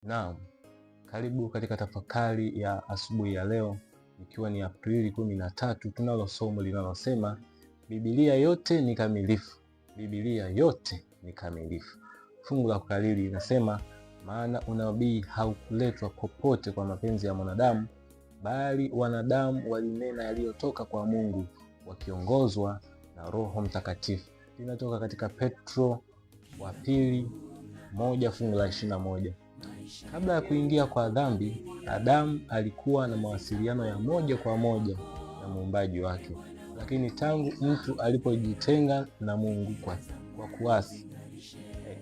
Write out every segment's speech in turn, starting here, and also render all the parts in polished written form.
Naam, karibu katika tafakari ya asubuhi ya leo, ikiwa ni Aprili 13. Tunalo somo linalosema Biblia yote ni kamilifu. Biblia yote ni kamilifu. Fungu la kukariri linasema, maana unabii haukuletwa popote kwa mapenzi ya mwanadamu, bali wanadamu walinena yaliyotoka kwa Mungu wakiongozwa na Roho Mtakatifu. Linatoka katika Petro wa pili 1 fungu la 21. Kabla ya kuingia kwa dhambi, Adamu alikuwa na mawasiliano ya moja kwa moja na muumbaji wake. Lakini tangu mtu alipojitenga na Mungu kwa kuasi,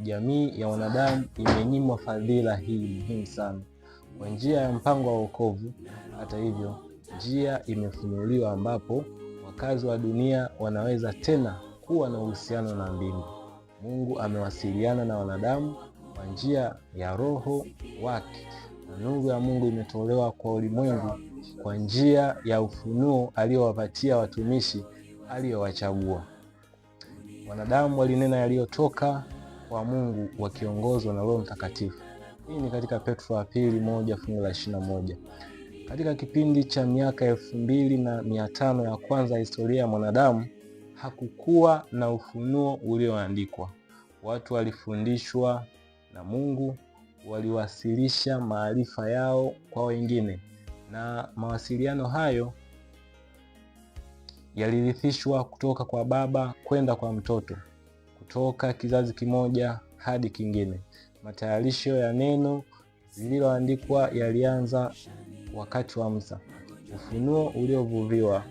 jamii ya wanadamu imenyimwa fadhila hii muhimu sana kwa njia ya mpango wa wokovu. Hata hivyo, njia imefunuliwa ambapo wakazi wa dunia wanaweza tena kuwa na uhusiano na mbingu. Mungu amewasiliana na wanadamu kwa njia ya Roho wake, na nuru ya Mungu imetolewa kwa ulimwengu kwa njia ya ufunuo aliowapatia watumishi aliowachagua. Wanadamu walinena yaliyotoka kwa Mungu wakiongozwa na Roho Mtakatifu. Hii ni katika Petro wa pili 1 fungu la 21. Katika kipindi cha miaka 2500 ya kwanza historia ya mwanadamu, hakukuwa na ufunuo ulioandikwa. Watu walifundishwa na Mungu, waliwasilisha maarifa yao kwa wengine, na mawasiliano hayo yalirithishwa kutoka kwa baba kwenda kwa mtoto, kutoka kizazi kimoja hadi kingine. Matayarisho ya neno lililoandikwa yalianza wakati wa Musa. Ufunuo uliovuviwa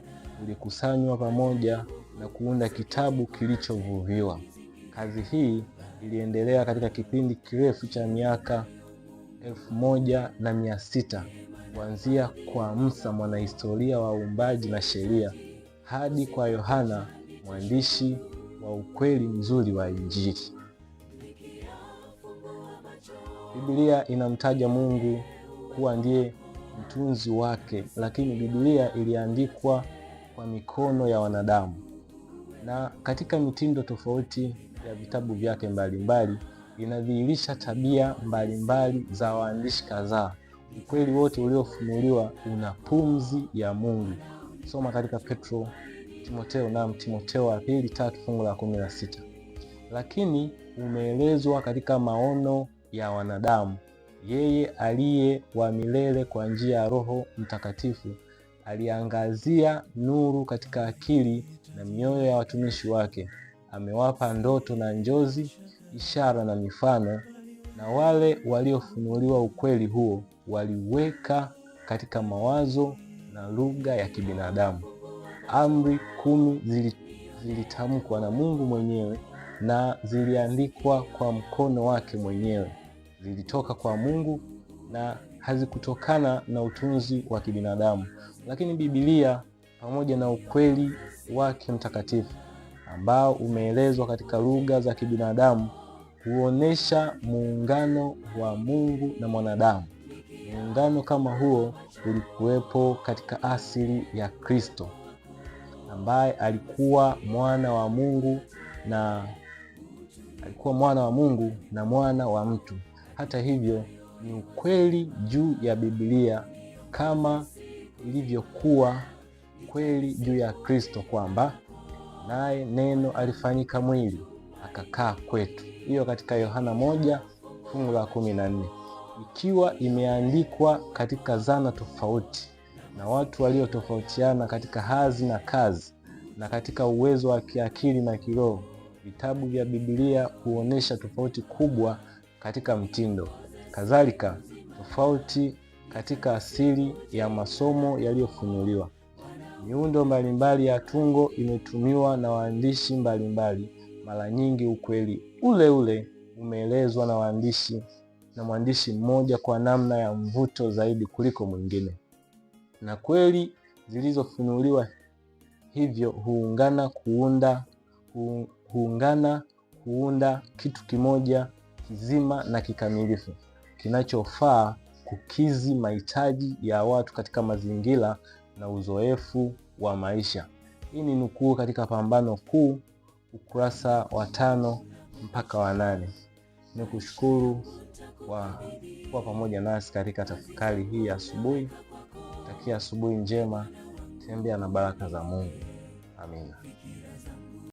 ulikusanywa pamoja na kuunda kitabu kilichovuviwa. Kazi hii iliendelea katika kipindi kirefu cha miaka 1600 kuanzia kwa Musa, mwanahistoria wa uumbaji na sheria, hadi kwa Yohana, mwandishi wa ukweli mzuri wa Injili. Biblia inamtaja Mungu kuwa ndiye mtunzi wake, lakini Biblia iliandikwa kwa mikono ya wanadamu, na katika mitindo tofauti ya vitabu vyake mbalimbali inadhihirisha tabia mbalimbali za waandishi kadhaa. Ukweli wote uliofunuliwa una pumzi ya Mungu. Soma katika Timotheo wa pili 3 fungu la 16. Lakini umeelezwa katika maono ya wanadamu. Yeye aliye wa milele kwa njia ya Roho Mtakatifu aliangazia nuru katika akili na mioyo ya watumishi wake. Amewapa ndoto na njozi, ishara na mifano, na wale waliofunuliwa ukweli huo waliweka katika mawazo na lugha ya kibinadamu. Amri 10 zilitamkwa na Mungu mwenyewe na ziliandikwa kwa mkono wake mwenyewe. Zilitoka kwa Mungu na hazikutokana na utunzi wa kibinadamu. Lakini Biblia, pamoja na ukweli wake mtakatifu ambao umeelezwa katika lugha za kibinadamu, huonesha muungano wa Mungu na mwanadamu. Muungano kama huo ulikuwepo katika asili ya Kristo, ambaye alikuwa mwana wa Mungu na mwana wa mtu. Hata hivyo, ni ukweli juu ya Biblia kama ilivyokuwa kweli juu ya Kristo kwamba naye neno alifanyika mwili akakaa kwetu. Hiyo katika Yohana 1 fungu la 14. Ikiwa imeandikwa katika zana tofauti na watu waliotofautiana katika hadhi na kazi na katika uwezo wa kiakili na kiroho, vitabu vya Biblia huonesha tofauti kubwa katika mtindo. Kadhalika, tofauti katika asili ya masomo yaliyofunuliwa. Miundo mbalimbali ya tungo imetumiwa na waandishi mbalimbali. Mara nyingi ukweli ule ule umeelezwa na mwandishi mmoja kwa namna ya mvuto zaidi kuliko mwingine, na kweli zilizofunuliwa hivyo huungana kuunda kitu kimoja kizima na kikamilifu kinachofaa kukizi mahitaji ya watu katika mazingira na uzoefu wa maisha. Hii ni nukuu katika Pambano Kuu ukurasa wa 5 mpaka wa 8. Nikushukuru kwa kuwa pamoja nasi katika tafakari hii ya asubuhi. Takia asubuhi njema, tembea na baraka za Mungu. Amina.